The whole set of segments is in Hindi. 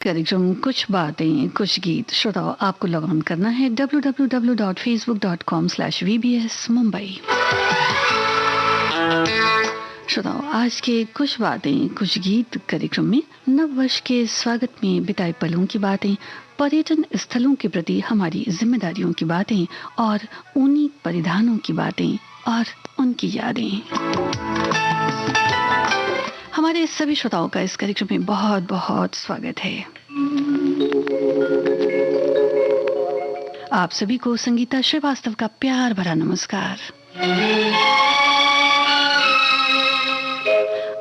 कार्यक्रम कुछ बातें कुछ गीत। श्रोताओं, आपको लॉग ऑन करना है www.facebook.com/vbs मुंबई। श्रोताओं, आज के कुछ बातें कुछ गीत कार्यक्रम में नव वर्ष के स्वागत में बिताए पलों की बातें, पर्यटन स्थलों के प्रति हमारी जिम्मेदारियों की बातें और ऊनी परिधानों की बातें और उनकी यादें। हमारे सभी श्रोताओं का इस कार्यक्रम में बहुत बहुत स्वागत है। आप सभी को संगीता श्रीवास्तव का प्यार भरा नमस्कार।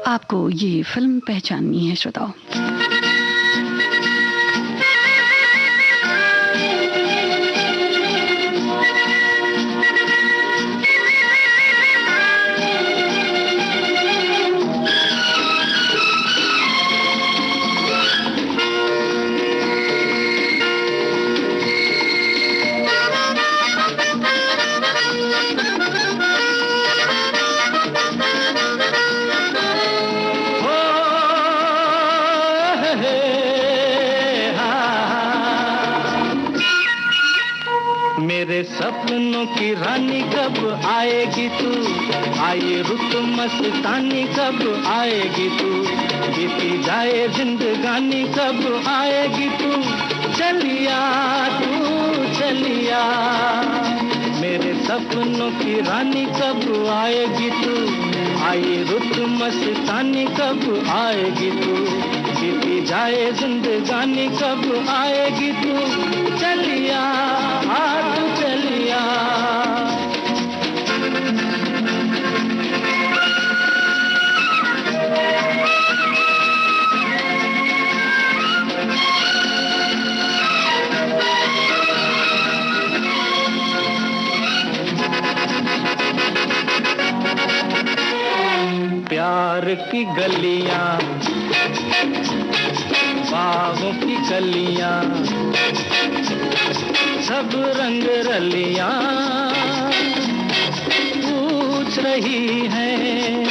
आपको ये फिल्म पहचाननी है श्रोताओं। मेरे सपनों की रानी कब आएगी तू, आए रुत मस्तानी कब आएगी तू, बीती जाए जिंदगानी कब आएगी तू, चलिया तू चलिया। मेरे सपनों की रानी कब आएगी तू, आए रुत मस्तानी कब आएगी तू, बीती जाए जिंदगानी कब आएगी तू, चलिया तू चलिया। प्यार की गलियां, बागों की कलियां, सब रंग रलियां पूछ रही हैं।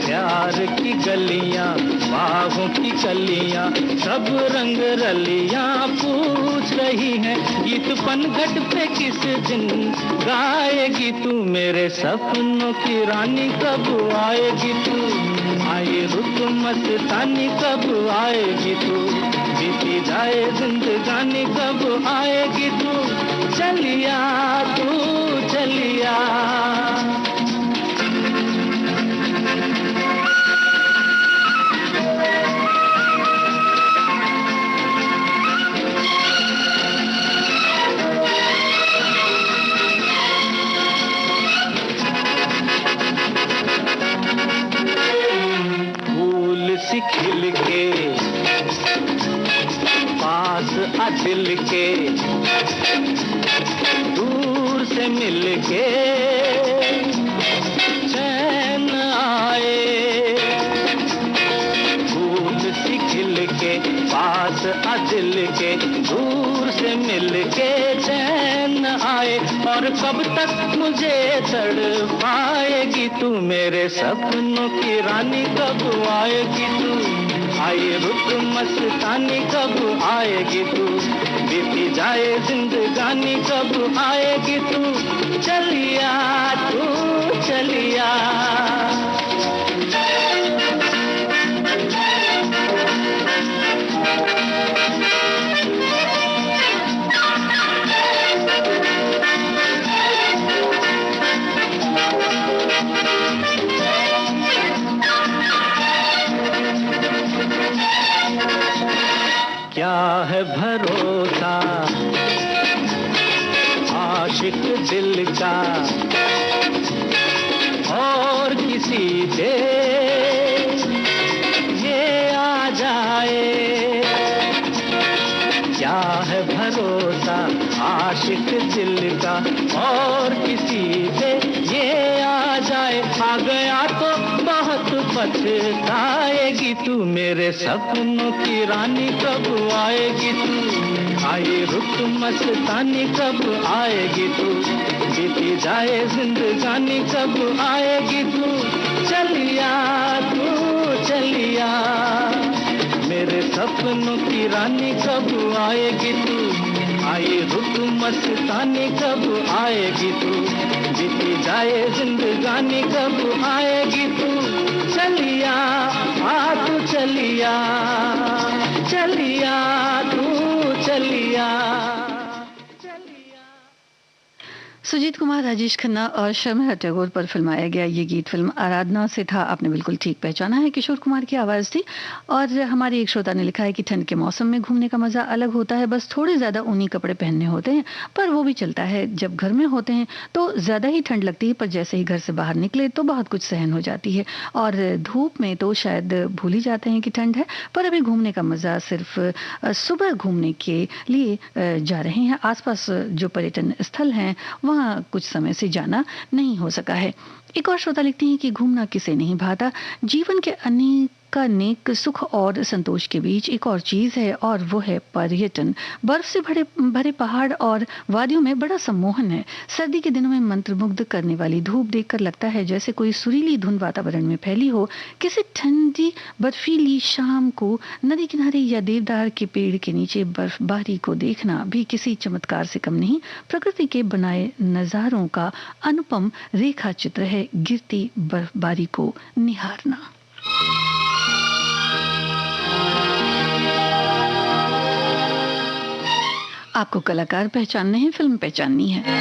प्यार की गलियां, बागों की कलियां, सब रंग रलियां पूछ रही हैं। गीत पनघट पे किस दिन गाएगी तू, मेरे सपनों की रानी कब आएगी तू, आए रुत मस्तानी कब आएगी तू, बीती जाए जिंदगानी कब आएगी तू, चलिया तू चलिया। फूल सी खिल के पास आ दिल के, दूर से मिल के चैन आए। फूल सी खिल के पास आ दिल के, दूर से मिल के चैन आए। और कब तक मुझे तड़पाएगी तू, मेरे सपनों की रानी कब आएगी तू, आए रुत मस्तानी कब आएगी तू, बीती जाए जिंदगानी कब आएगी तू, चलिया तू चलिया। क्या है भरोसा आशिक दिल का और किसी पे ये आ जाए। क्या है भरोसा आशिक दिल का और किसी पे ये आ जाए। आ गया तो बहुत पछताएगी तू, मेरे सपनों की रानी कब आएगी तू, आए रुत मस्तानी कब आएगी तू, बीती जाए जिंदगानी कब आएगी तू, चलिया तू चलिया। मेरे सपनों की रानी कब आएगी तू, आई रुत मस्तानी कब आएगी तू, बीती जाए जिंदगानी कब आएगी तू, चलिया आ तू चलिया, चलिया तू चलिया। सुजीत कुमार, राजेश खन्ना और शर्मिला टैगोर पर फिल्माया गया ये गीत फिल्म आराधना से था। आपने बिल्कुल ठीक पहचाना है, किशोर कुमार की आवाज़ थी। और हमारे एक श्रोता ने लिखा है कि ठंड के मौसम में घूमने का मज़ा अलग होता है, बस थोड़े ज़्यादा ऊनी कपड़े पहनने होते हैं, पर वो भी चलता है। जब घर में होते हैं तो ज़्यादा ही ठंड लगती है, पर जैसे ही घर से बाहर निकले तो बहुत कुछ सहन हो जाती है। और धूप में तो शायद भूल ही जाते हैं कि ठंड है। पर अभी घूमने का मज़ा सिर्फ सुबह घूमने के लिए जा रहे हैं। आसपास जो पर्यटन स्थल हैं वहाँ कुछ समय से जाना नहीं हो सका है। एक और श्रोता लिखती हैं कि घूमना किसे नहीं भाता, जीवन के अनेक सुख और संतोष के बीच एक और चीज है, और वो है पर्यटन। बर्फ से भरे पहाड़ और वादियों में बड़ा सम्मोहन है। सर्दी के दिनों में मंत्रमुग्ध करने वाली धूप देखकर लगता है जैसे कोई सुरीली धुन वातावरण में फैली हो। किसी ठंडी बर्फीली शाम को नदी किनारे या देवदार के पेड़ के नीचे बर्फबारी को देखना भी किसी चमत्कार से कम नहीं। प्रकृति के बनाए नजारों का अनुपम रेखा चित्र है गिरती बर्फबारी को निहारना। आपको कलाकार पहचानने हैं, फिल्म पहचाननी है।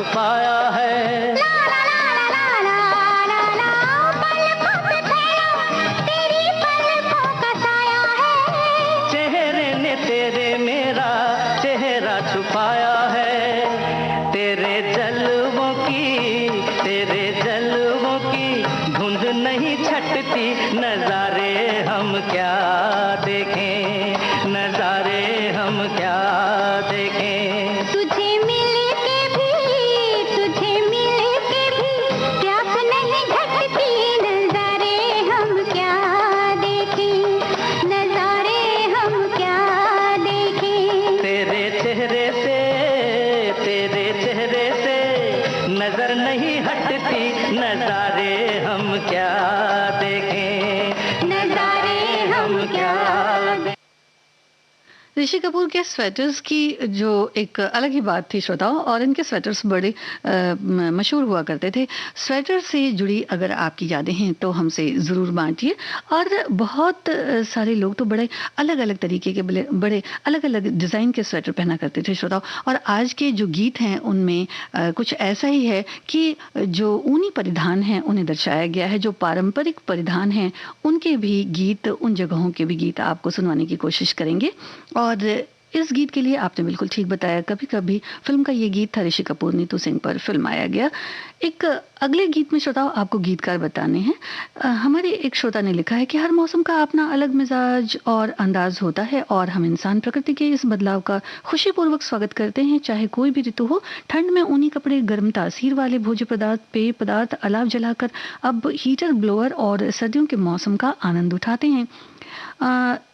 छुपाया है। चेहरे ने तेरे मेरा चेहरा छुपाया है। तेरे जलवों की धुंध नहीं छटती। नजारे हम क्या देखें, नजारे हम क्या देखें। तुझे मिल के भी प्यास नहीं घटती। नजारे हम क्या देखें, नजारे हम क्या देखें। तेरे चेहरे से नजर नहीं हटती। नजारे हम क्या देखें, नजारे हम क्या देखें। ऋषि कपूर के स्वेटर्स की जो एक अलग ही बात थी श्रोताओं, और इनके स्वेटर्स बड़े मशहूर हुआ करते थे। स्वेटर से जुड़ी अगर आपकी यादें हैं तो हमसे ज़रूर बांटिए। और बहुत सारे लोग तो बड़े अलग अलग तरीके के बड़े अलग अलग डिज़ाइन के स्वेटर पहना करते थे श्रोताओं। और आज के जो गीत हैं उनमें कुछ ऐसा ही है कि जो ऊनी परिधान हैं उन्हें दर्शाया गया है। जो पारंपरिक परिधान हैं उनके भी गीत, उन जगहों के भी गीत आपको सुनवाने की कोशिश करेंगे। और इस गीत के लिए आपने बिल्कुल ठीक बताया, कभी कभी फिल्म का ये गीत था। ऋषि कपूर नीतू सिंह पर फिल्माया गया। एक अगले गीत में श्रोताओं आपको गीतकार बताने हैं। हमारे एक श्रोता ने लिखा है कि हर मौसम का अपना अलग मिजाज और अंदाज होता है, और हम इंसान प्रकृति के इस बदलाव का खुशीपूर्वक स्वागत करते हैं। चाहे कोई भी ऋतु हो, ठंड में ऊनी कपड़े, गर्म तासीर वाले भोज्य पदार्थ, पेय पदार्थ, अलाव जलाकर अब हीटर ब्लोअर और सर्दियों के मौसम का आनंद उठाते हैं।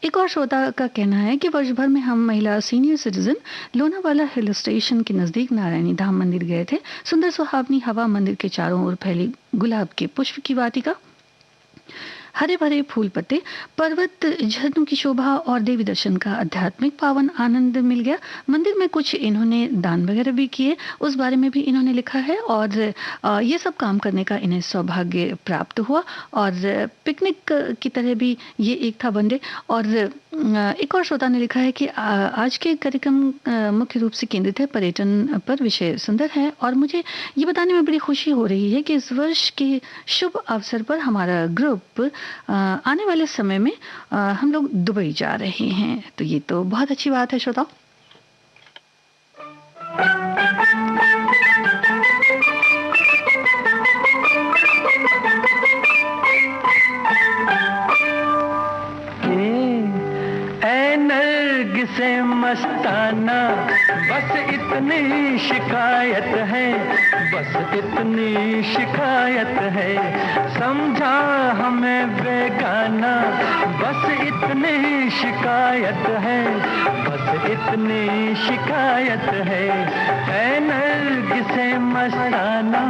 एक और श्रोता का कहना है कि वर्ष भर में हम महिला senior citizen Lonavala hill station के नजदीक नारायणी धाम मंदिर गए थे। सुंदर सुहावनी हवा, मंदिर के चारों ओर फैली गुलाब के पुष्प की वाटिका, हरे भरे फूल पत्ते, पर्वत, झरनों की शोभा और देवी दर्शन का आध्यात्मिक पावन आनंद मिल गया। मंदिर में कुछ इन्होंने दान वगैरह भी किए, उस बारे में भी इन्होंने लिखा है। और ये सब काम करने का इन्हें सौभाग्य प्राप्त हुआ। और पिकनिक की तरह भी ये एक था वनडे। और एक और श्रोता ने लिखा है कि आज के कार्यक्रम मुख्य रूप से केंद्रित है पर्यटन पर, विषय सुंदर है। और मुझे ये बताने में बड़ी खुशी हो रही है कि इस वर्ष के शुभ अवसर पर हमारा ग्रुप आने वाले समय में हम लोग दुबई जा रहे हैं। तो ये तो बहुत अच्छी बात है श्रोताओ। से मस्ताना बस इतनी शिकायत है, बस इतनी शिकायत है। समझा हमें बेगाना बस इतनी शिकायत है, बस इतनी शिकायत है। ऐ नरगिसे मस्ताना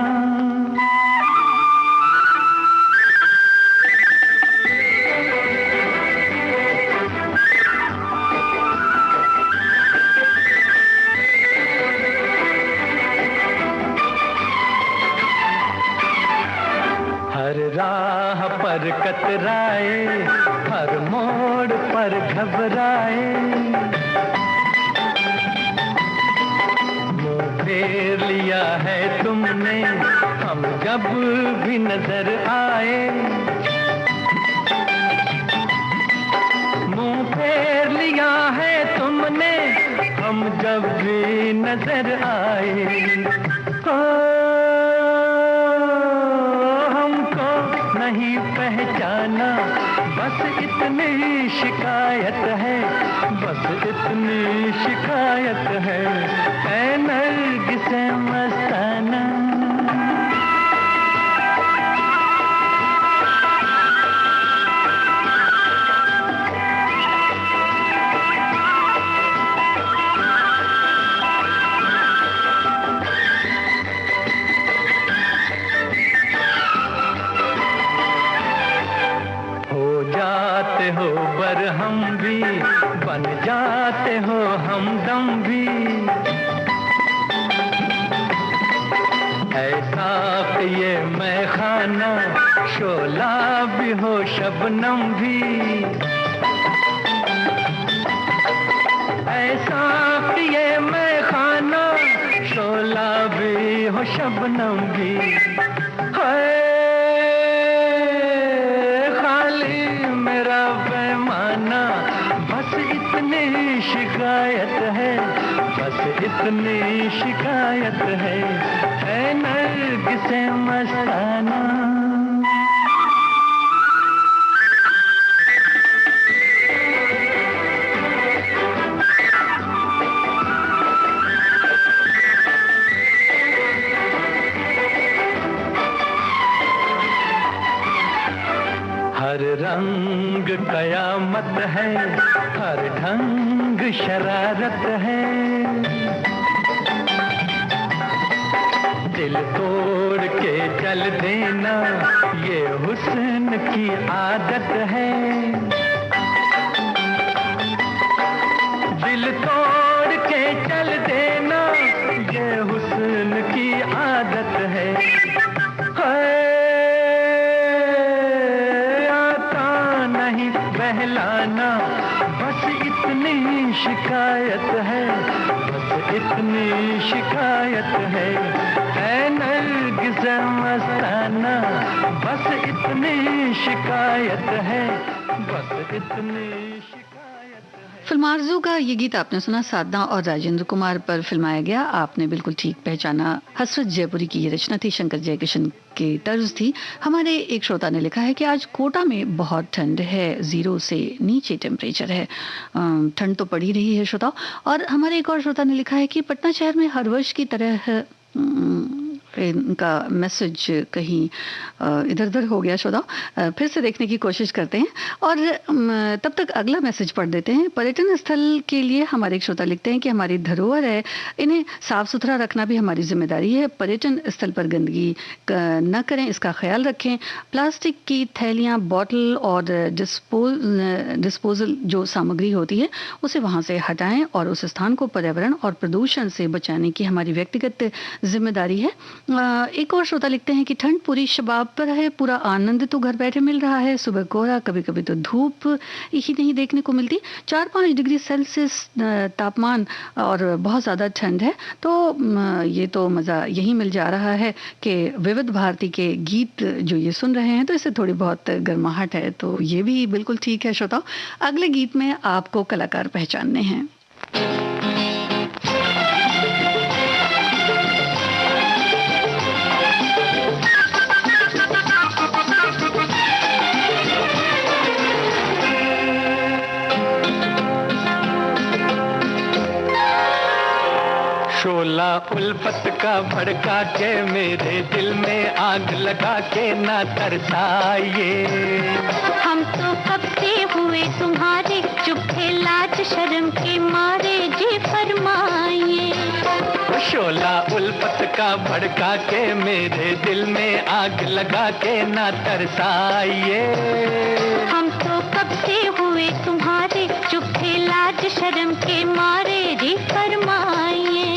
राह पर कतराए, हर मोड़ पर घबराए, मुँह फेर लिया है तुमने हम जब भी नजर आए, मुँह फेर लिया है तुमने हम जब भी नजर आए। नहीं पहचाना बस इतनी शिकायत है, बस इतनी शिकायत है। ऐ नरगिसे मस्ताना हो बर हम भी बन जाते हो हमदम भी, ऐसा कि ये मैं खाना शोला भी हो शबनम भी, ऐसा कि ये मैं खाना शोला भी जन्म भी है, खाली मेरा पैमाना, बस इतनी शिकायत है, बस इतनी शिकायत है नरगिसे मस्ताना। हर रंग कयामत है, हर ढंग शरारत है, दिल तोड़ के चल देना ये हुस्न की आदत है, दिल तोड़ के चल देना ये हुस्न की आदत है। बहलाना बस इतनी शिकायत है, बस इतनी शिकायत है नरगिसे मस्ताना, बस इतनी शिकायत है, बस इतनी शिकायत है। फिल्मार्जू का ये गीत आपने सुना, साधना और राजेंद्र कुमार पर फिल्माया गया। आपने बिल्कुल ठीक पहचाना, हसरत जयपुरी की ये रचना थी, शंकर जयकिशन की तर्ज थी। हमारे एक श्रोता ने लिखा है कि आज कोटा में बहुत ठंड है, 0 से नीचे टेम्परेचर है। ठंड तो पड़ी रही है श्रोता। और हमारे एक और श्रोता ने लिखा है कि पटना शहर में हर वर्ष की तरह इनका मैसेज कहीं इधर उधर हो गया श्रोता, फिर से देखने की कोशिश करते हैं और तब तक अगला मैसेज पढ़ देते हैं। पर्यटन स्थल के लिए हमारे एक श्रोता लिखते हैं कि हमारी धरोहर है, इन्हें साफ सुथरा रखना भी हमारी जिम्मेदारी है। पर्यटन स्थल पर गंदगी न करें, इसका ख्याल रखें। प्लास्टिक की थैलियाँ, बॉटल और डिस्पोजल जो सामग्री होती है उसे वहाँ से हटाएं और उस स्थान को पर्यावरण और प्रदूषण से बचाने की हमारी व्यक्तिगत जिम्मेदारी है। एक और श्रोता लिखते हैं कि ठंड पूरी शबाब पर है, पूरा आनंद तो घर बैठे मिल रहा है। सुबह कोहरा, कभी कभी तो धूप ही नहीं देखने को मिलती। 4-5 डिग्री सेल्सियस तापमान और बहुत ज़्यादा ठंड है। तो ये तो मज़ा यही मिल जा रहा है कि विविध भारती के गीत जो ये सुन रहे हैं तो इससे थोड़ी बहुत गर्माहट है। तो ये भी बिल्कुल ठीक है श्रोता। अगले गीत में आपको कलाकार पहचानने हैं। शोला उल्फत का भड़का के मेरे दिल में आग लगा के ना तरसाइए। हम तो कब से हुए तुम्हारे, चुप थे लाज शर्म के मारे, जी फरमाइए। शोला उल्फत का भड़का के मेरे दिल में आग लगा के ना तरसाइए। हम तो कब से हुए तुम्हारे, चुप थे लाज शर्म के मारे, जी फरमाइए।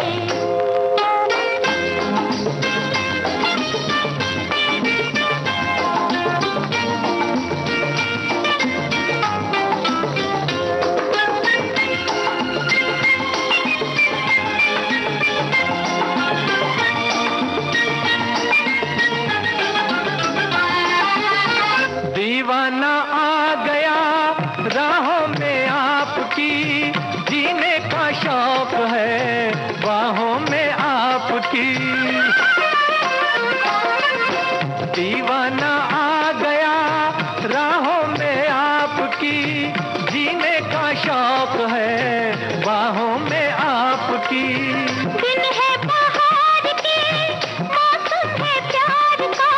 दीवाना आ गया राहों में आपकी, जीने का शौक है बाहों में आपकी। दीवाना आ गया राहों में आपकी, जीने का शौक है बाहों में आपकी। दिन है बहार के, मौसम है प्यार का,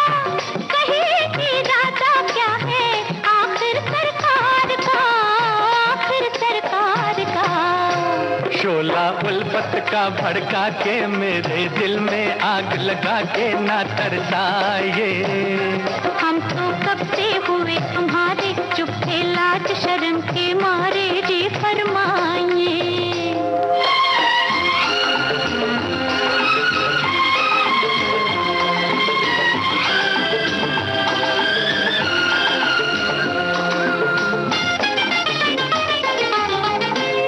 कहीं इरादा क्या है आखिर सरकार का, आखिर सरकार का। शोला उल्फत का भड़का के मेरे दिल में आग लगा के ना तरसाइए। हम तो कब से हुए तुम्हारे, चुप थे लाज शर्म के मारे, जी फरमाइए।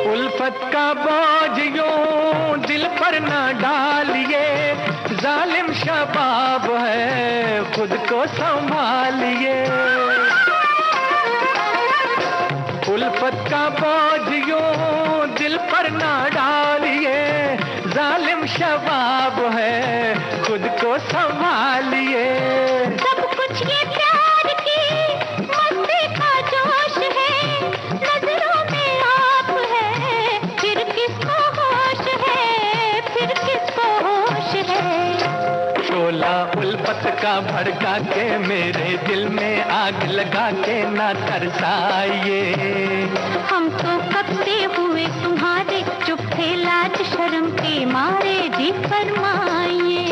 उल्फत का बोझ यूं दिल पर ना डालिए, जालिम शबाब है, खुद को संभालिए। उल्फत का बोझ यूं दिल पर ना डालिए, जालिम शबाब है, खुद को संभालिए। सब कुछ ये प्यार की मस्ती का जोश है, नजरों में आप है, फिर किसको होश है, फिर किसको होश है। शोला उल्फत का भड़का के मेरे दिल में आग लगा के ना तरसाइए। हम तो कब से हुए तुम्हारे, चुप थे लाज शर्म के मारे, जी फरमाइए।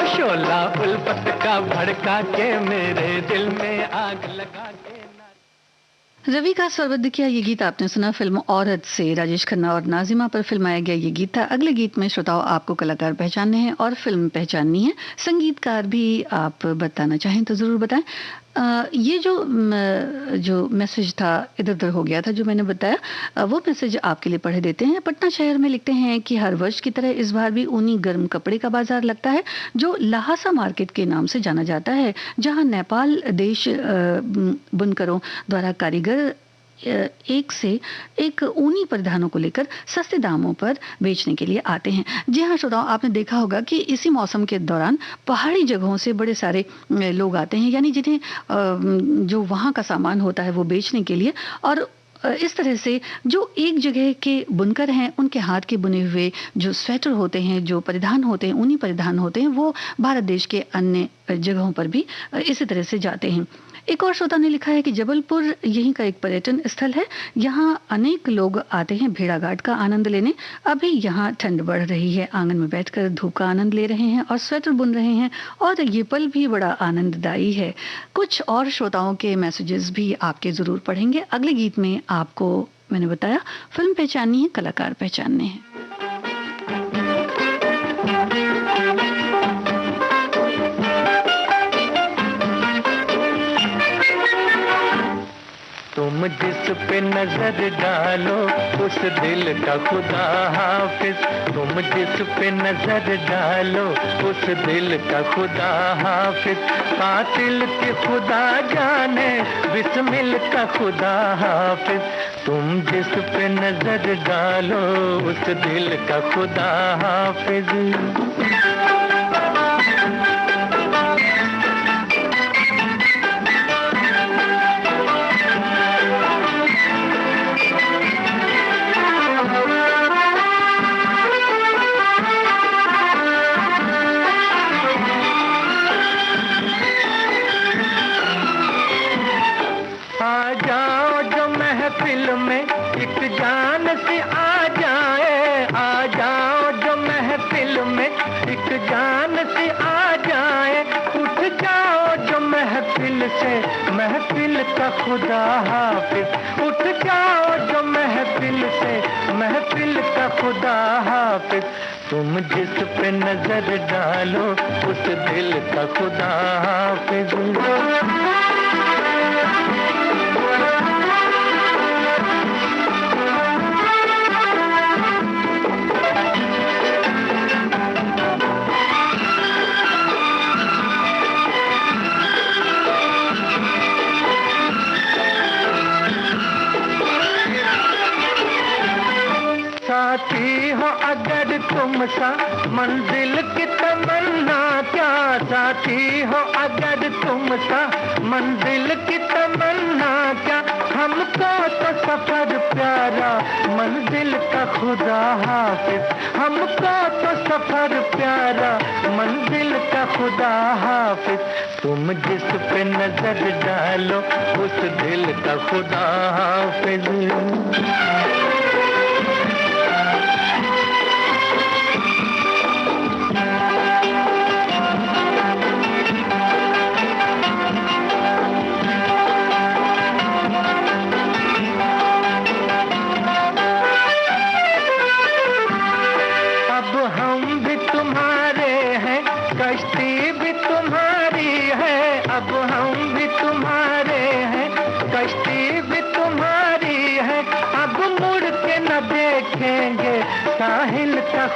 शोला उल्फत का भड़का के मेरे दिल में आग लगा के। रवि का स्वरबद्ध किया ये गीत आपने सुना फिल्म औरत से। राजेश खन्ना और नाजिमा पर फिल्माया गया ये गीत था। अगले गीत में श्रोताओं आपको कलाकार पहचानने हैं और फिल्म पहचाननी है। संगीतकार भी आप बताना चाहें तो जरूर बताएं। ये जो मैसेज था इधर उधर हो गया था जो मैंने बताया, वो मैसेज आपके लिए पढ़े देते हैं। पटना शहर में लिखते हैं कि हर वर्ष की तरह इस बार भी ऊनी गर्म कपड़े का बाजार लगता है जो लहासा मार्केट के नाम से जाना जाता है, जहां नेपाल देश बुनकरों द्वारा कारीगर एक से एक ऊनी परिधानों को लेकर सस्ते दामों पर बेचने के लिए आते हैं। जी हाँ श्रोताओं, आपने देखा होगा कि इसी मौसम के दौरान पहाड़ी जगहों से बड़े सारे लोग आते हैं, यानी जिन्हें जो वहाँ का सामान होता है वो बेचने के लिए। और इस तरह से जो एक जगह के बुनकर हैं उनके हाथ के बुने हुए जो स्वेटर होते हैं, जो परिधान होते हैं, ऊनी परिधान होते हैं, वो भारत देश के अन्य जगहों पर भी इसी तरह से जाते हैं। एक और श्रोता ने लिखा है कि जबलपुर यहीं का एक पर्यटन स्थल है, यहाँ अनेक लोग आते हैं भेड़ाघाट का आनंद लेने। अभी यहाँ ठंड बढ़ रही है, आंगन में बैठकर धूप का आनंद ले रहे हैं और स्वेटर बुन रहे हैं और ये पल भी बड़ा आनंददायी है। कुछ और श्रोताओं के मैसेजेस भी आपके जरूर पढ़ेंगे। अगले गीत में आपको मैंने बताया फिल्म पहचाननी है, कलाकार पहचानने हैं। तुम जिस पे नजर डालो उस दिल का खुदा हाफिज, तुम जिस पे नजर डालो उस दिल का खुदा हाफिज, कातिल के खुदा जाने बिस्मिल का खुदा हाफिज, तुम जिस पे नजर डालो उस दिल का खुदा हाफिज। महफिल का खुदा हाफिज, उठ जाओ जो महफिल से महफिल का खुदा हाफिज, तुम जिस पे नजर डालो उस दिल का खुदा हाफिज। साथी हो अगर तुम सा मंजिल की तमन्ना क्या, साथी हो अगर तुम सा मंजिल की तमन्ना क्या, हमको तो सफर प्यारा मंजिल का खुदा हाफिज, हमको तो सफर प्यारा मंजिल का खुदा हाफिज, तुम जिस पे नजर डालो उस दिल का खुदा हाफिज। अब मुड़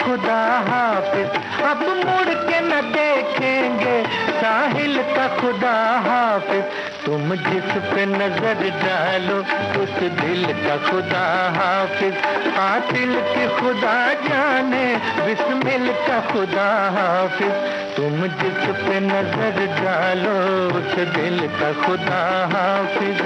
खुदा हाफिज, अब मुड़ के न देखेंगे साहिल का खुदा हाफिज। तुम जिस पे नजर डालो उस दिल का खुदा हाफिज, कातिल की खुदा जाने बिस्मिल का खुदा हाफिज। तुम जिस पे नजर डालो उस दिल का खुदा हाफिज।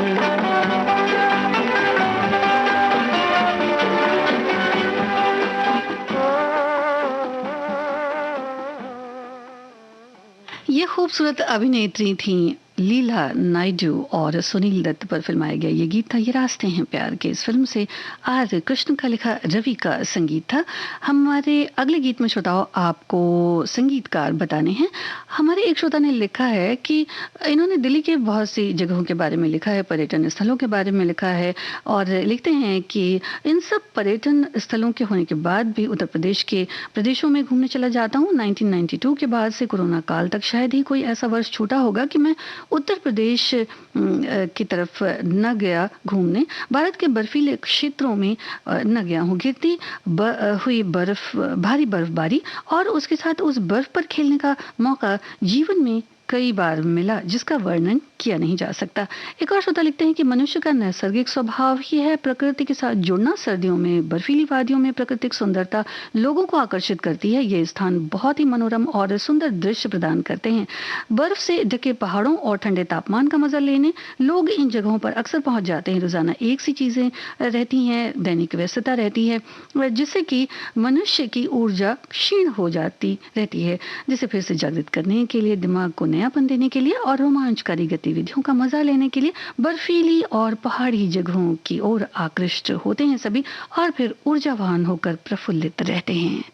ये खूबसूरत अभिनेत्री थी लीला नायडू और सुनील दत्त पर फिल्माया गया ये गीत था ये रास्ते हैं प्यार के। इस फिल्म से आर कृष्ण का लिखा रवि का संगीत था। हमारे अगले गीत में श्रोताओं आपको संगीतकार बताने हैं। हमारे एक श्रोता ने लिखा है कि इन्होंने दिल्ली के बहुत सी जगहों के बारे में लिखा है, पर्यटन स्थलों के बारे में लिखा है और लिखते हैं कि इन सब पर्यटन स्थलों के होने के बाद भी उत्तर प्रदेश के प्रदेशों में घूमने चला जाता हूँ। 1992 के बाद से कोरोना काल तक शायद ही कोई ऐसा वर्ष छूटा होगा कि मैं उत्तर प्रदेश की तरफ न गया घूमने। भारत के बर्फीले क्षेत्रों में न गया हूँ। गिरती हुई बर्फ, भारी बर्फबारी और उसके साथ उस बर्फ पर खेलने का मौका जीवन में कई बार मिला जिसका वर्णन किया नहीं जा सकता। एक और श्रोता लिखते हैं कि मनुष्य का नैसर्गिक स्वभाव ही है प्रकृति के साथ जुड़ना। सर्दियों में बर्फीली वादियों में प्राकृतिक सुंदरता लोगों को आकर्षित करती है। ये स्थान बहुत ही मनोरम और सुंदर दृश्य प्रदान करते हैं। बर्फ से ढके पहाड़ों और ठंडे तापमान का मजा लेने लोग इन जगहों पर अक्सर पहुंच जाते हैं। रोजाना एक सी चीजें रहती हैं, दैनिक व्यस्तता रहती है जिससे कि मनुष्य की ऊर्जा क्षीण हो जाती रहती है, जिसे फिर से जागृत करने के लिए, दिमाग को नयापन देने के लिए और रोमांचकारी गतिविधियों का मजा लेने के लिए बर्फीली और पहाड़ी जगहों की ओर आकृष्ट होते हैं सभी और फिर ऊर्जावान होकर प्रफुल्लित रहते हैं।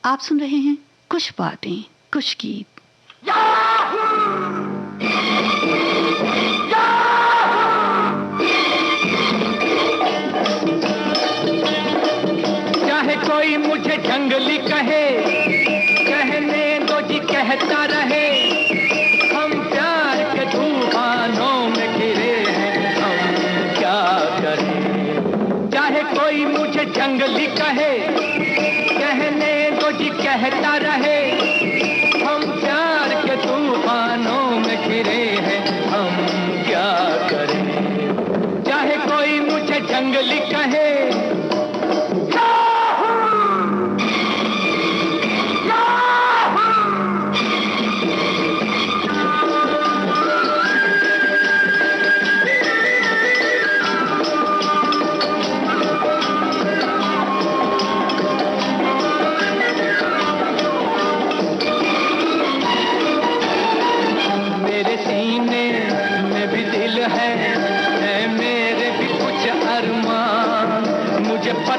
आप सुन रहे हैं कुछ बातें कुछ गीत। चाहे कोई मुझे जंगली कहे, कहने दो जी कहता रहे, हम प्यार के तूफानों में घिरे हैं, हम क्या करें। चाहे कोई मुझे जंगली कहे, कहने दो जी कहता रहे, हम प्यार के तूफानों में घिरे हैं, हम क्या करें। चाहे कोई मुझे जंगली कहे,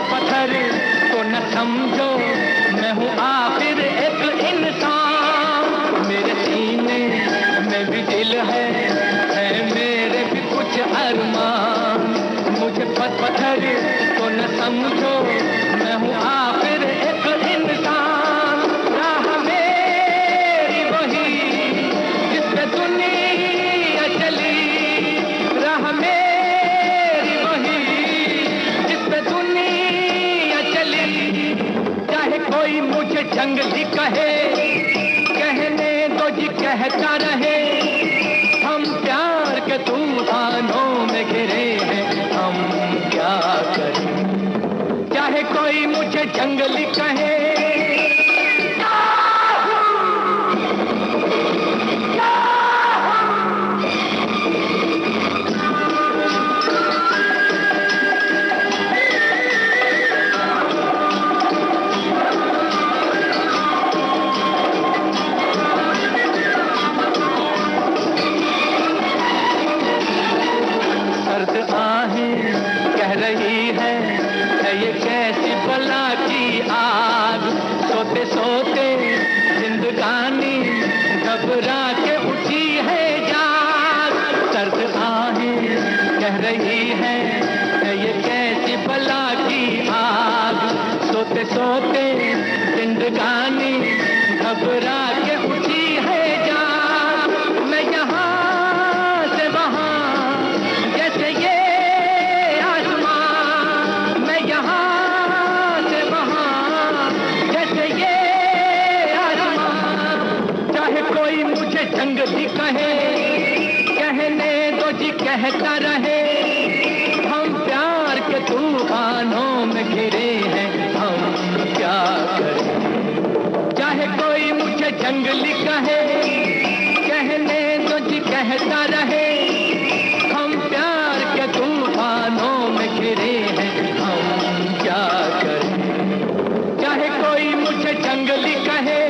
पत्थर को न समझो, मैं हूँ आखिर एक इंसान। मेरे सीने में भी दिल है मेरे भी कुछ अरमान। मुझे पत्थर को न समझो, मैं हूँ आखिर एक इंसान। राह मेरी वही जिस पे दुनिया चली, राह मेरी वही जिस पे दुनिया चली। चाहे कोई मुझे जंगली कहे, कहने दो जी कहता रहे, हम प्यार के तूफानों में घिरे हैं, हम क्या करें। चाहे कोई मुझे जंगली कहे, ये कैसी बला की आग। सोते सोते जिंदगानी घबरा के उठी है जाग। सर्द आहें कह रही है ये कैसी बला की आग। सोते सोते जिंदगानी घबरा के उठी है जाग। मैं यहाँ से वहाँ जैसे ये जंगली कहे, कहने दो जी कहता रहे, हम प्यार के तूफानों में घिरे हैं, हम क्या करें। चाहे कोई मुझे जंगली कहे, कहने दो जी कहता रहे, हम प्यार के तूफानों में घिरे हैं, हम क्या करें। चाहे कोई मुझे जंगली कहे।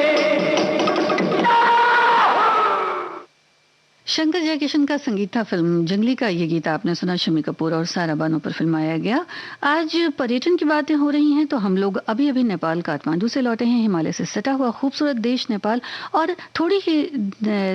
शंकर जयकिशन का संगीत था फिल्म जंगली का। ये गीत आपने सुना, शम्मी कपूर और सारा बानो पर फिल्माया गया। आज पर्यटन की बातें हो रही हैं तो हम लोग अभी अभी नेपाल काठमांडू से लौटे हैं। हिमालय से सटा हुआ खूबसूरत देश नेपाल, और थोड़ी ही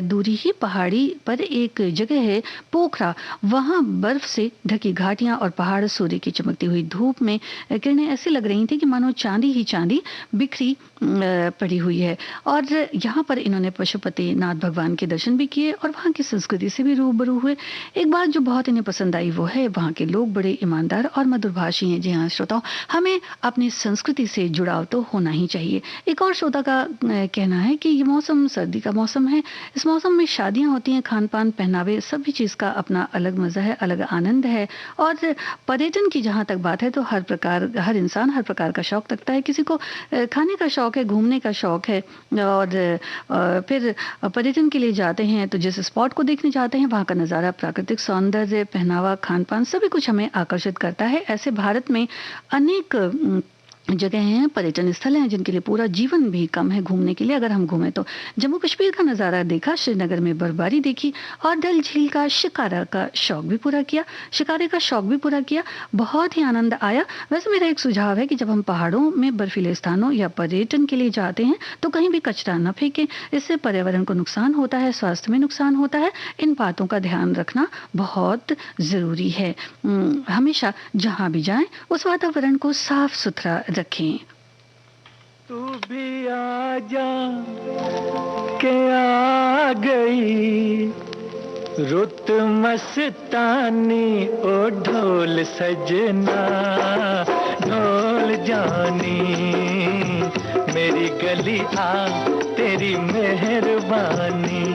दूरी ही पहाड़ी पर एक जगह है पोखरा। वहाँ बर्फ से ढकी घाटियां और पहाड़, सूर्य की चमकती हुई धूप में किरणें ऐसी लग रही थी कि मानो चांदी ही चांदी बिखरी पड़ी हुई है। और यहाँ पर इन्होंने पशुपति नाथ भगवान के दर्शन भी किए और वहाँ की संस्कृति से भी रूबरू हुए। एक बात जो बहुत इन्हें पसंद आई वो है वहाँ के लोग बड़े ईमानदार और मधुरभाषी हैं। जी हाँ श्रोताओं, हमें अपनी संस्कृति से जुड़ाव तो होना ही चाहिए। एक और श्रोता का कहना है कि ये मौसम सर्दी का मौसम है। इस मौसम में शादियां होती हैं, खान पान, पहनावे, सभी चीज़ का अपना अलग मज़ा है, अलग आनंद है। और पर्यटन की जहाँ तक बात है तो हर इंसान हर प्रकार का शौक रखता है। किसी को खाने का शौक है, घूमने का शौक है, और फिर पर्यटन के लिए जाते हैं तो जिस स्पॉट को देखने जाते हैं वहाँ का नज़ारा, प्राकृतिक सौंदर्य, पहनावा, खान पान सभी कुछ हमें आकर्षित करता है। ऐसे भारत में अनेक जगह हैं, पर्यटन स्थल हैं जिनके लिए पूरा जीवन भी कम है घूमने के लिए। अगर हम घूमें तो जम्मू कश्मीर का नज़ारा देखा, श्रीनगर में बर्फबारी देखी और डल झील का शिकारे का शौक भी पूरा किया। बहुत ही आनंद आया। वैसे मेरा एक सुझाव है कि जब हम पहाड़ों में बर्फीले स्थानों या पर्यटन के लिए जाते हैं तो कहीं भी कचरा न फेंकें, इससे पर्यावरण को नुकसान होता है, स्वास्थ्य में नुकसान होता है। इन बातों का ध्यान रखना बहुत ज़रूरी है। हमेशा जहाँ भी जाएं उस वातावरण को साफ सुथरा रखें। तू भी आजा के आ गई रुत मस्तानी, ओ ढोल सजना ढोल जानी, मेरी गली आ तेरी मेहरबानी।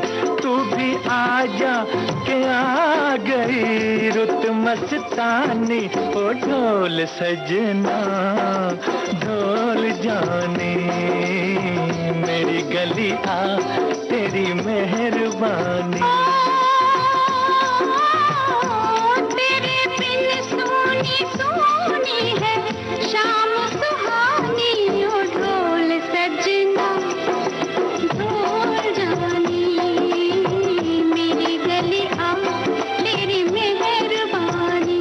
तू भी आजा के आ गई रुत मस्तानी, ओ ढोल सजना ढोल जानी, मेरी गली आ तेरी मेहरबानी। तेरे बिन सोनी सोनी है शाम सुहानी, ओ ढोल सजना ढोल जानी, मेरी गली आ तेरी मेहरबानी।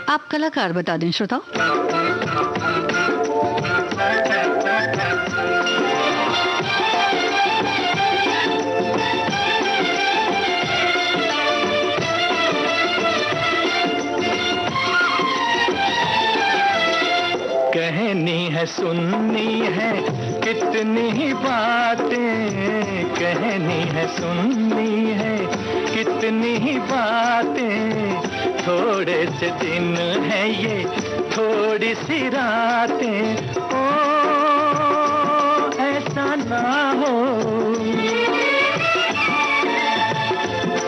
आप कलाकार बता दें श्रोताओ। कहनी है सुननी है कितनी ही बातें, कहनी है सुननी है कितनी ही बातें, थोड़े से दिन है ये थोड़ी सी रातें, ओ ऐसा ना हो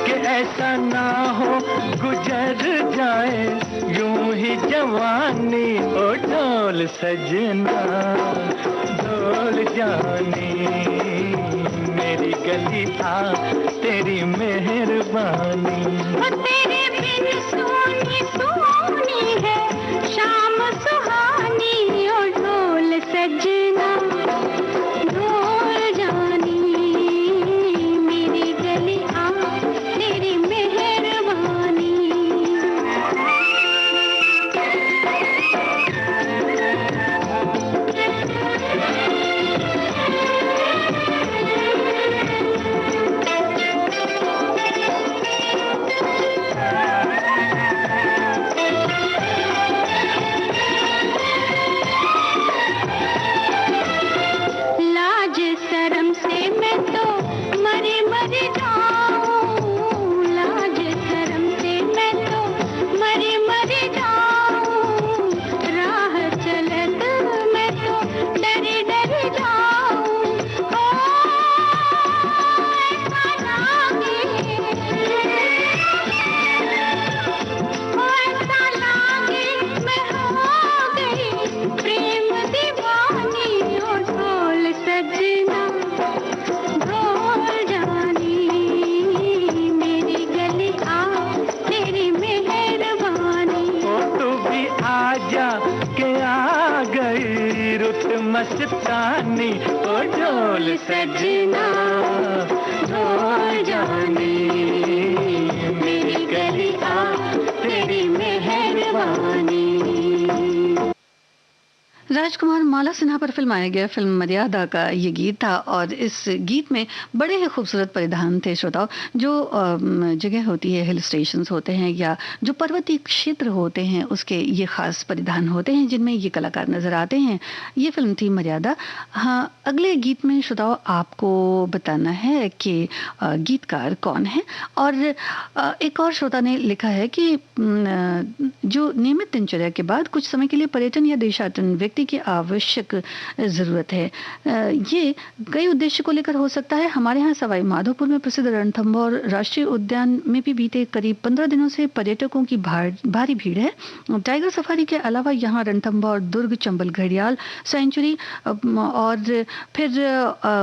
कि ऐसा ना हो गुजर जाए यूं ही जवानी, ओ ढोल सजना ढोल जानी, मेरी गली आ तेरी मेहरबानी। तेरे बिन सोनी सोनी है शाम सुहानी, ओ ढोल सजना ढोल जानी, मेरी गली आ तेरी मेहरबानी। जा के आ गई रुत मस्तानी, ओ ढोल सजना ढोल जानी, मेरी गली आ तेरी मेहरबानी। राजकुमार माला सिन्हा पर फिल्माया गया फिल्म मर्यादा का ये गीत था और इस गीत में बड़े ही खूबसूरत परिधान थे श्रोताओ। जो जगह होती है, हिल स्टेशंस होते हैं या जो पर्वतीय क्षेत्र होते हैं, उसके ये खास परिधान होते हैं जिनमें ये कलाकार नजर आते हैं। ये फिल्म थी मर्यादा। हाँ, अगले गीत में श्रोताओ आपको बताना है कि गीतकार कौन है। और एक और श्रोता ने लिखा है कि जो नियमित दिनचर्या के बाद कुछ समय के लिए पर्यटन या देशाटन व्यक्ति की आवश्यक जरूरत है। ये कई उद्देश्य को लेकर हो सकता है। हमारे यहाँ सवाई माधोपुर में प्रसिद्ध रणथंभौर राष्ट्रीय उद्यान में भी बीते करीब 15 दिनों से पर्यटकों की भारी भीड़ है। टाइगर सफारी के अलावा यहाँ रणथंभौर, दुर्ग, चंबल घड़ियाल सेंचुरी और फिर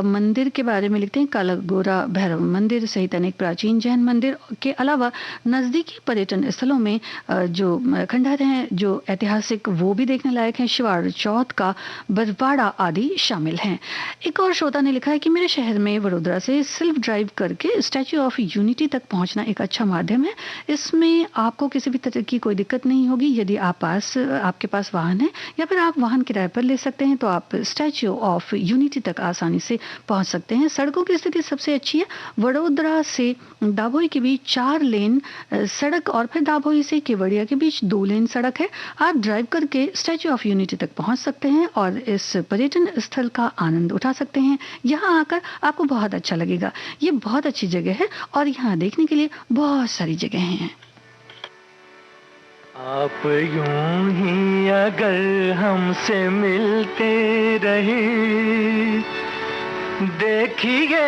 मंदिर के बारे में लिखते हैं कालागोरा भैरव मंदिर सहित अनेक प्राचीन जैन मंदिर के अलावा नजदीकी पर्यटन स्थलों में जो खंडहर हैं जो ऐतिहासिक वो भी देखने लायक हैं। शिवाड़ चौथ का बरवाड़ा आदि शामिल हैं। एक और श्रोता ने लिखा है कि मेरे शहर में वडोदरा से सेल्फ ड्राइव करके स्टैच्यू ऑफ यूनिटी तक पहुंचना एक अच्छा माध्यम है। इसमें आपको किसी भी तरह की कोई दिक्कत नहीं होगी। यदि आपके पास वाहन है या फिर आप वाहन किराए पर ले सकते हैं तो आप स्टैच्यू ऑफ यूनिटी तक आसानी से पहुंच सकते हैं। सड़कों की स्थिति सबसे अच्छी है। वडोदरा से दाभोई के बीच 4 लेन सड़क और फिर दाभोई से केवड़िया के बीच 2 लेन सड़क है। आप ड्राइव करके स्टैच्यू ऑफ यूनिटी तक पहुंच सकते हैं और इस पर्यटन स्थल का आनंद उठा सकते हैं। यहाँ आकर आपको बहुत अच्छा लगेगा। ये बहुत अच्छी जगह है और यहाँ देखने के लिए बहुत सारी जगह हैं। आप यूं ही अगर हमसे मिलते रहे, देखिए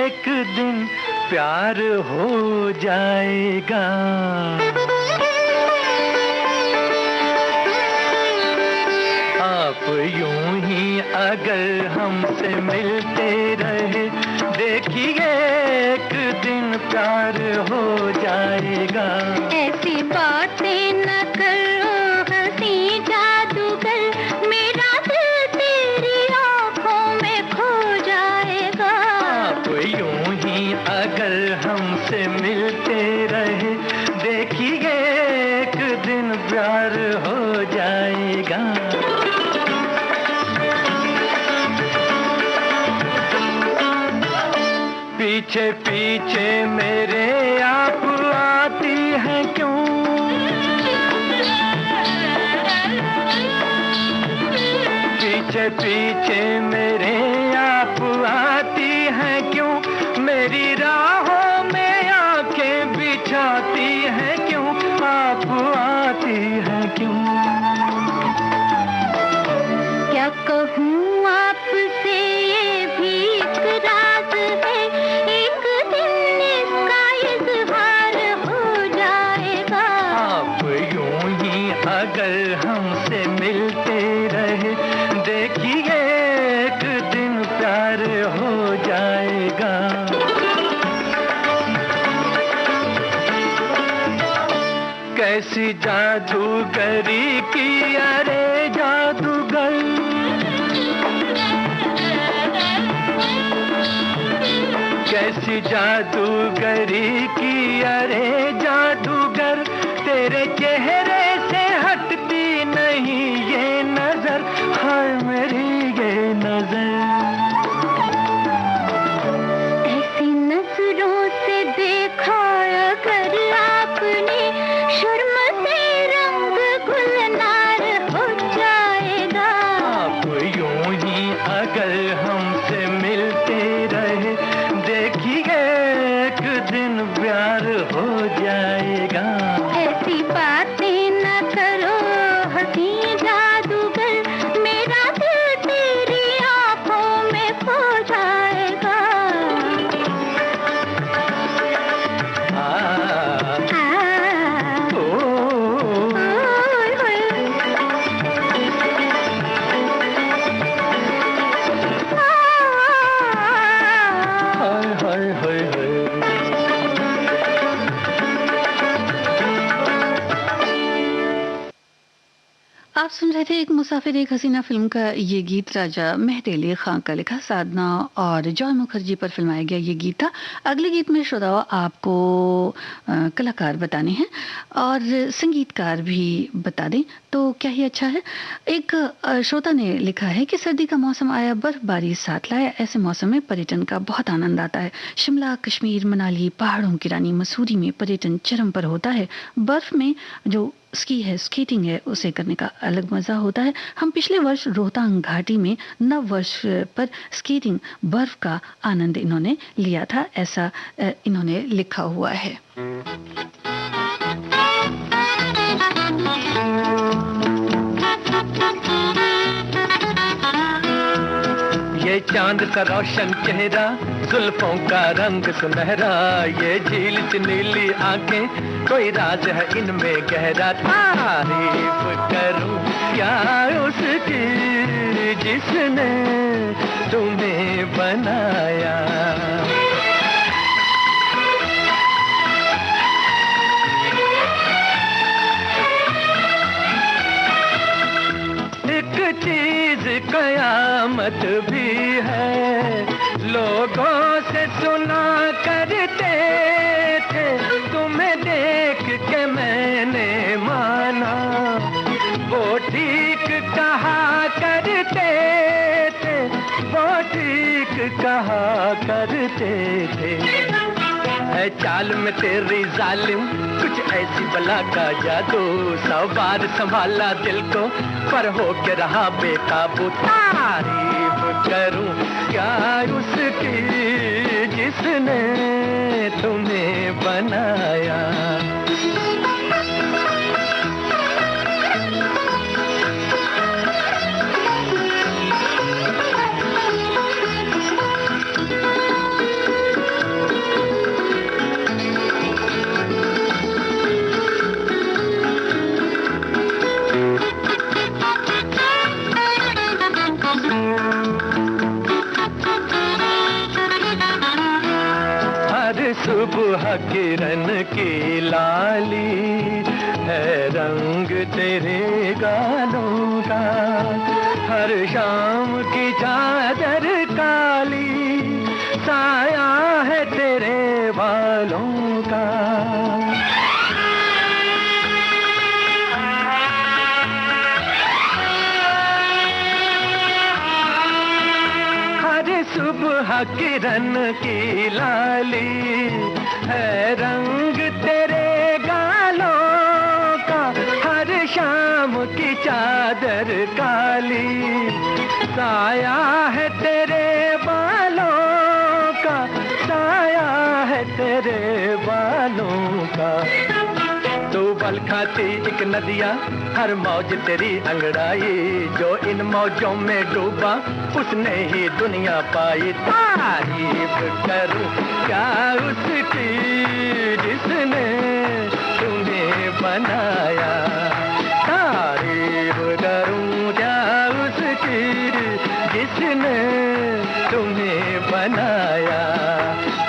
एक दिन प्यार हो जाएगा। आप यूं ही अगर हमसे मिलते रहे, देखिए एक दिन प्यार हो जाएगा। ऐसी बातें न करो हंसी जादूगर, मेरा दिल तेरी आंखों में खो जाएगा। आप यूं ही अगर हमसे मिलते रहे, देखिए एक दिन प्यार हो जाएगा। पीछे पीछे मेरे आप आती हैं क्यों? पीछे पीछे मेरे आप आती हैं क्यों? मेरी राहों में आंखें बिछाती हैं क्यों? आप आती हैं क्यों? क्या कहूँ आपसे ये भी एक राज है, एक दिन इसका इज़हार हो जाएगा। आप यूं ही अगर हमसे मिलते रहे, देखिए एक दिन प्यार हो जाएगा। कैसी जादूगरी की अरे जादूगर, कैसी जादूगरी की अरे जादूगर, तेरे चेहरे से हटती नहीं ये नजर, हाय मेरी ये नजर। ऐसी नजरों से देखा अगर आपने, शर्म से रंग गुलनार हो जाएगा। आप यूं ही अगर हमसे मिलते रहे, देखिए एक दिन प्यार हो जाएगा। ऐसी बातें न करो हंसी जादूगर, मेरा आप सुन रहे थे एक मुसाफिर एक हसीना फिल्म का ये गीत राजा मेहदी अली खां का लिखा साधना और जॉय मुखर्जी पर फिल्माया गया ये गीत था। अगले गीत में श्रोताओं आपको कलाकार बताने हैं और संगीतकार भी बता दें तो क्या ही अच्छा है। एक श्रोता ने लिखा है कि सर्दी का मौसम आया, बर्फबारी साथ लाया, ऐसे मौसम में पर्यटन का बहुत आनंद आता है। शिमला, कश्मीर, मनाली, पहाड़ों की रानी मसूरी में पर्यटन चरम पर होता है। बर्फ में जो स्की है, स्केटिंग है, उसे करने का अलग मजा होता है। हम पिछले वर्ष रोहतांग घाटी में नव वर्ष पर स्केटिंग बर्फ का आनंद इन्होंने लिया था, ऐसा इन्होंने लिखा हुआ है। ये चांद का रोशन चेहरा, जुल्फों का रंग सुनहरा, ये झील च नीली आंखें, कोई राज है इनमें गहरा। तारीफ करूं क्या उसकी जिसने तुम्हें बनाया। एक चीज कयामत भी है, लोगों से सुना करते थे, तुम्हें देख के मैंने माना, वो ठीक कहा करते थे, वो ठीक कहा करते थे। है चाल में तेरी जालिम कुछ ऐसी बला का जादू, 100 बार संभाला दिल को पर हो के रहा बेकाबू। तारीफ करूं क्या उसकी जिसने तुम्हें बनाया। सुबह किरण की लाली है रंग तेरे गालों का, हर शाम की चादर काली साया है तेरे बालों का। सुबह किरण की लाली है रंग तेरे गालों का, हर शाम की चादर काली साया है तेरे बालों का, साया है तेरे बालों का। तू बल खाती एक नदिया, हर मौज तेरी अंगड़ाई, जो इन मौजों में डूबा उसने ही दुनिया पाई। तारीफ करूं क्या उसकी जिसने तुम्हें बनाया। तारीफ करूं क्या उसकी जिसने तुम्हें बनाया।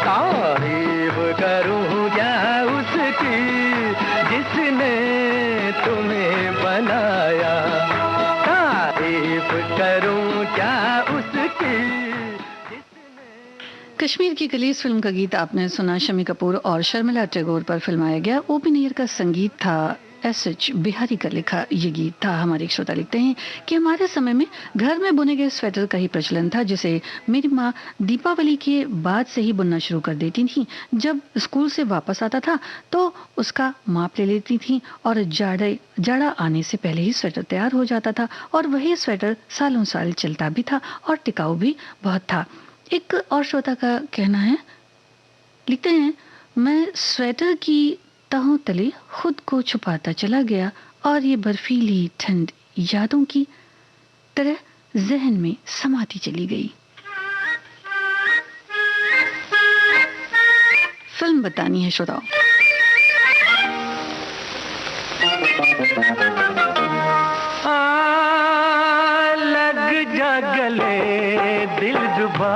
तारीफ करूं क्या उसकी जिसने तुम्हें बनाया। तारीफ करूं क्या उसकी। कश्मीर की कलीस फिल्म का गीत आपने सुना। शम्मी कपूर और शर्मिला टैगोर पर फिल्माया गया। ओपी नैयर का संगीत था। एस.एच. बिहारी का लिखा ये गीत था। हमारे एक श्रोता लिखते हैं कि हमारे समय में घर में बुने गए स्वेटर का ही प्रचलन था, जिसे मेरी माँ दीपावली के बाद से ही बुनना शुरू कर देती थी। जब स्कूल से वापस आता था तो उसका माप ले लेती थी और जाड़ा आने से पहले ही स्वेटर तैयार हो जाता था और वही स्वेटर सालों साल चलता भी था और टिकाऊ भी बहुत था। एक और श्रोता का कहना है, लिखते हैं, मैं स्वेटर की तहों तले खुद को छुपाता चला गया और ये बर्फीली ठंड यादों की तरह जहन में समाती चली गई। फिल्म बतानी है श्रोताओ। लग जा गले दिल रुबा,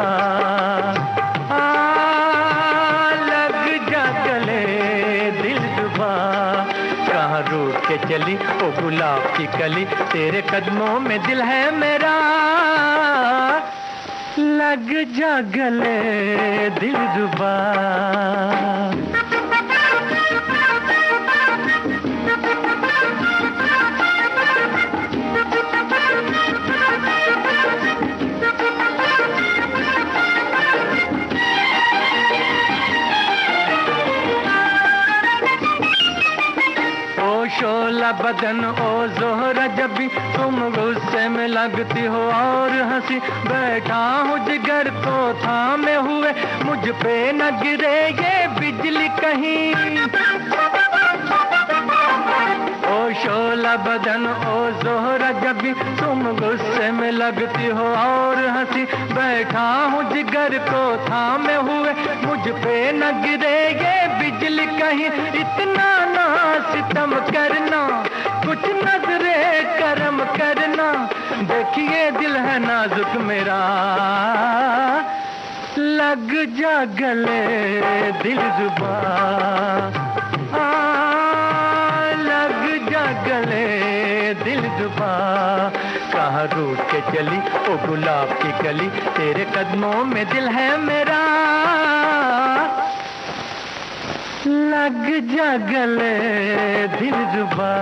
लग जा गले दिल रुबा, कहाँ रूठ के चली ओ गुलाब की कली, तेरे कदमों में दिल है मेरा। लग जा गले दिलरुबा। शोला बदन ओ जोहरा, जब भी तुम गुस्से में लगती हो और हंसी, बैठा हूँ जिगर को थामे हुए, मुझ पे न गिरे ये बिजली कहीं। ओ शोला बदन ओ जोहरा, जब भी तुम गुस्से में लगती हो और हंसी, बैठा हूँ जिगर को थामे हुए, मुझ पे न गिरे ये बिजली कहीं। इतना ना सितम करना, कुछ नजरे करम करना, देखिए दिल है नाजुक मेरा। लग जा गले दिलरुबा, लग जा गले दिलरुबा। कहाँ रूठ के चली ओ गुलाब की कली, तेरे कदमों में दिल है मेरा। लग जा गले दिलरुबा।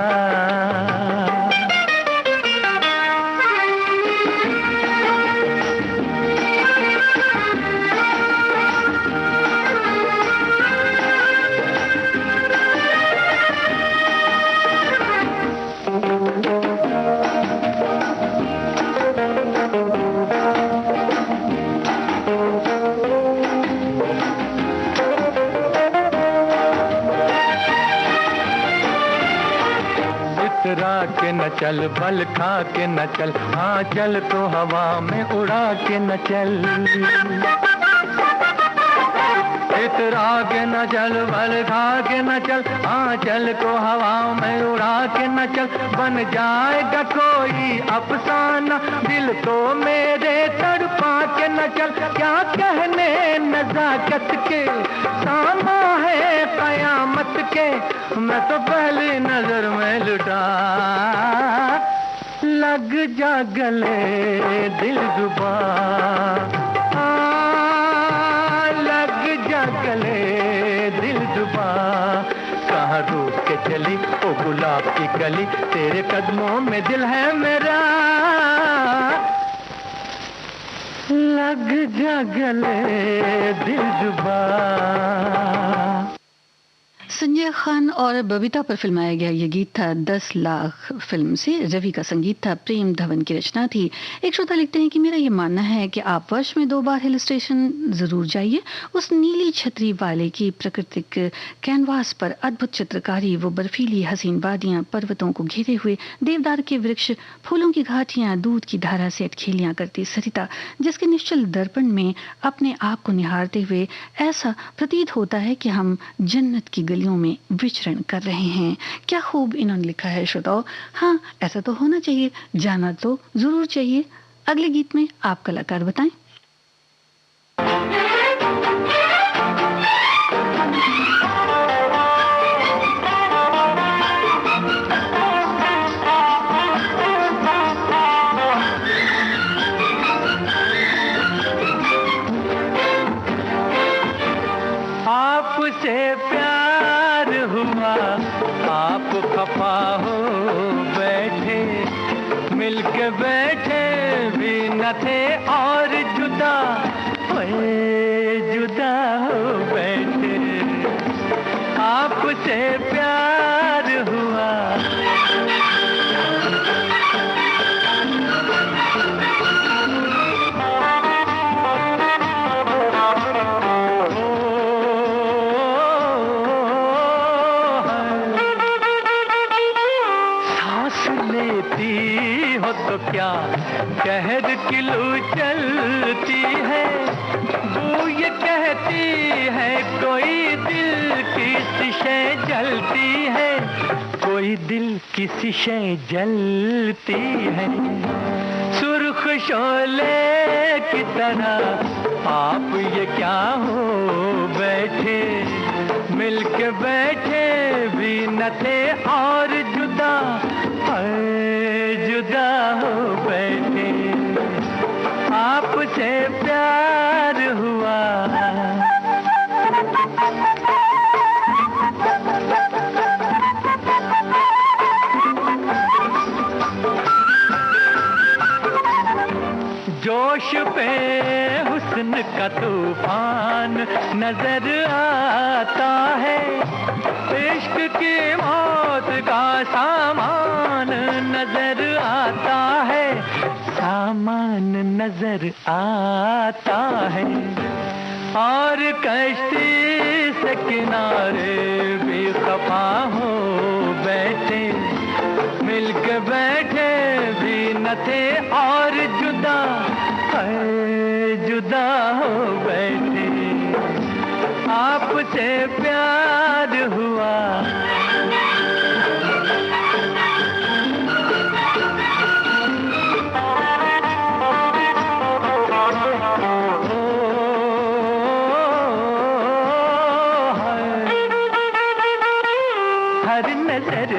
के न चल, बल खा के न चल, हाँ चल तो हवा में उड़ा के न चल। इतरा के न चल, बल खा के न चल, हाँ चल को हवा में उड़ा के न चल। बन जाएगा कोई अफसाना, दिल को मेरे तड़पा के न चल। क्या कहने नजाकत के, सामा है कयामत के, मैं तो पहली नजर में लुटा। लग जा गले दिलरुबा, लग जा गले दिलरुबा। कहाँ रूठ के चली ओ गुलाब की कली, तेरे कदमों में दिल है मेरा। लग जा गले दिलरुबा। संजय खान और बबीता पर फिल्माया गया ये गीत था 10 लाख फिल्म से। रवि का संगीत था, प्रेम धवन की रचना थी। एक श्रोता लिखते हैं कि मेरा ये मानना है कि आप वर्ष में 2 बार हिल स्टेशन जरूर जाइए। उस नीली छतरी वाले की प्राकृतिक कैनवास पर अद्भुत चित्रकारी, वो बर्फीली हसीन वादियां, पर्वतों को घेरे हुए देवदार के वृक्ष, फूलों की घाटियां, दूध की धारा से अटखेलियां करती सरिता, जिसके निश्चल दर्पण में अपने आप को निहारते हुए ऐसा प्रतीत होता है कि हम जन्नत की गलियों में विचरण कर रहे हैं। क्या खूब इन्होंने लिखा है श्रोताओ। हाँ, ऐसा तो होना चाहिए, जाना तो जरूर चाहिए। अगले गीत में आप कलाकार बताएं। आपसे प्यार हुआ, आप खफा हो बैठे, मिलके बैठे भी न थे और जुदा हो बैठे। आपसे प्यार हुआ, तो क्या कहर किलो चलती है, वो ये कहती है कोई दिल किसी शय जलती है, कोई दिल किसी शय जलती है। सुर्ख शोले की तरह आप ये क्या हो बैठे, मिलके बैठे भी न थे और जुदा जोश पे हुस्न का तूफान नजर आता है, इश्क की मौत का सामान नजर आता है, सामान नजर आता है। और कश्ती से किनारे भी खफा हो बैठे, मिलके बैठे भी न थे और जुदा जुदा हो बैठे। आपसे प्यार हुआ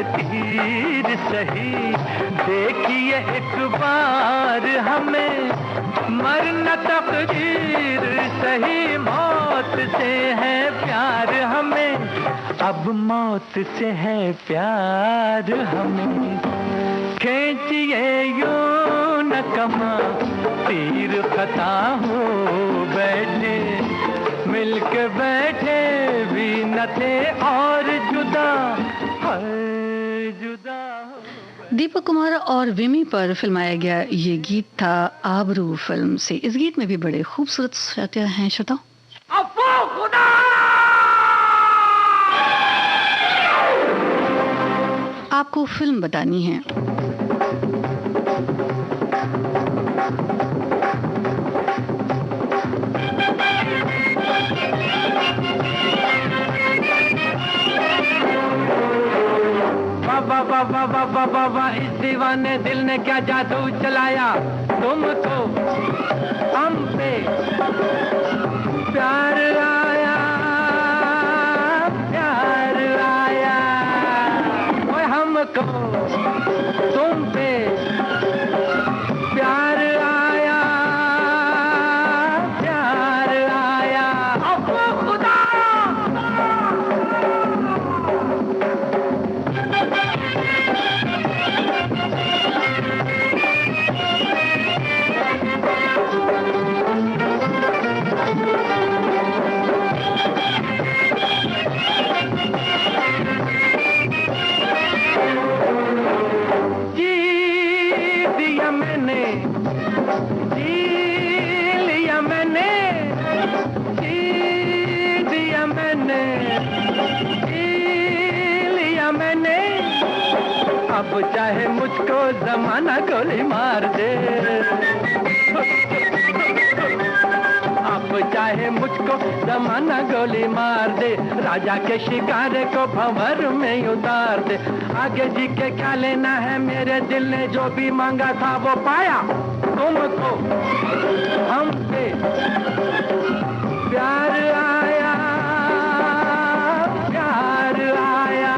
तीर सही, देखिए एक बार हमें, मरना तकदीर सही, मौत से है प्यार हमें, अब मौत से है प्यार हमें। खींचिए यूं न कमा, तीर खता हो बैठे, मिलके बैठे भी न थे और जुदा जुदा। दीपक कुमार और विमी पर फिल्माया गया ये गीत था आबरू फिल्म से। इस गीत में भी बड़े खूबसूरत सत्य हैं श्रोताओ। आपको फिल्म बतानी है। बाबा इस दीवाने दिल ने क्या जादू चलाया, तुमको हम पे प्यार आया, प्यार आया, ओए हमको तुम पे प्यार आया, प्यार आया। अब खुदा अब चाहे मुझको जमाना गोली मार दे, अब चाहे मुझको जमाना गोली मार दे, राजा के शिकारे को भंवर में उतार दे। आगे जी के क्या लेना है, मेरे दिल ने जो भी मांगा था वो पाया, तुमको हमसे प्यार आया, प्यार आया।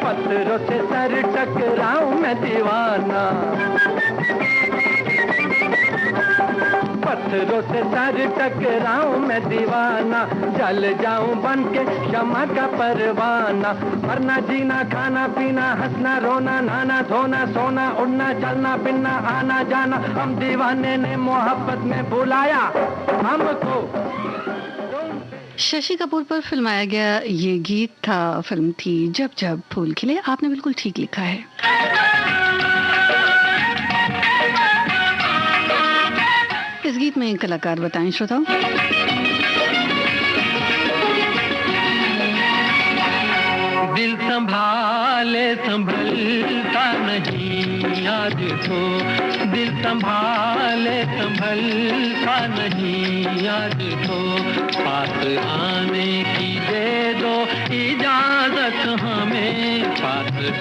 पत्थरों से सर टकराऊं मैं दीवाना, पत्थरों से सर टकराऊं मैं दीवाना, जल जाऊं बन के शमा का परवाना। मरना जीना खाना पीना हंसना रोना नहाना धोना सोना उड़ना चलना फिरना आना जाना, हम दीवाने ने मोहब्बत में बुलाया हमको। शशि कपूर पर फिल्माया गया ये गीत था, फिल्म थी जब जब फूल खिले। आपने बिल्कुल ठीक लिखा है। इस गीत में कलाकार बताएं श्रोताओ। दिल संभाले संभलता नहीं याद को, दिल संभाले संभलता नहीं याद को, पास आने की देर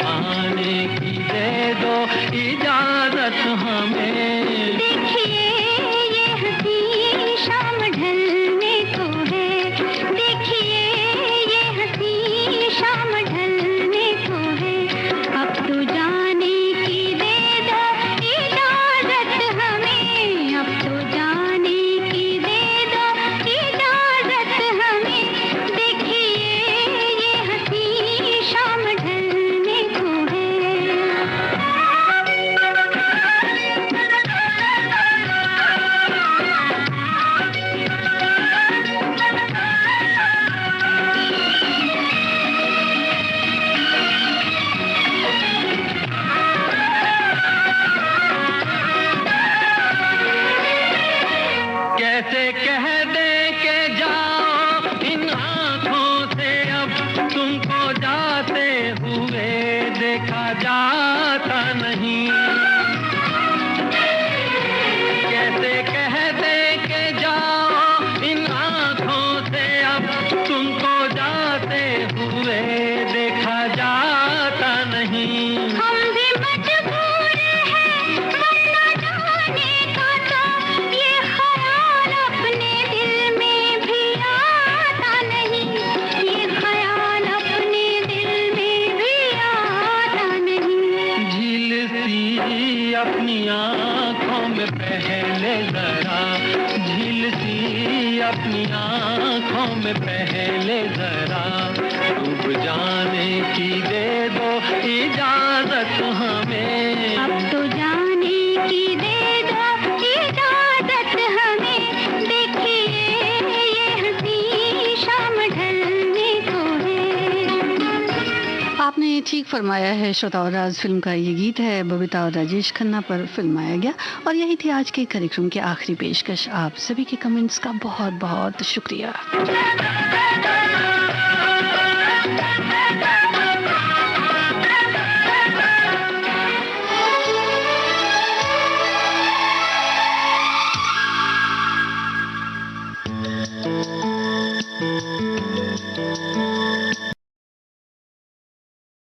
आने की दे दो इजाजत हमें। देखिए ये हंसी शाम ढलने को है, देखिए ये हंसी शाम ढलने को है, अब तो जाने की दे दो इजाजत हमें, अब तो जाने की दे दो इजाजत हमें। देखिए ये हंसी शाम ढलने को है। कैसे कह दें कि जाओ इन आँखों से, अब तुमको जाते हुए देखा जाता नहीं। कैसे कह दें कि जाओ इन आँखों से, अब तुमको जाते हुए देखा जाता नहीं। हम भी मजबूर हैं वरना जाने का, तो ये ख्याल अपने दिल में भी आता नहीं, ये ख्याल अपने दिल में भी आता नहीं। झील सी अपनी आँखों में पहले जरा, झील सी अपनी आँखों में पहले जरा, डूब जाने की दे दो इजाजत हमें। अब तो जाने की दे दो इजाजत हमें। देखिए ये हंसी शाम ढलने को है। आपने ठीक फरमाया है श्रोता और राज। फिल्म का ये गीत है बबीता और राजेश खन्ना पर फिल्माया गया। और यही थी आज के कार्यक्रम की आखिरी पेशकश। आप सभी के कमेंट्स का बहुत बहुत शुक्रिया।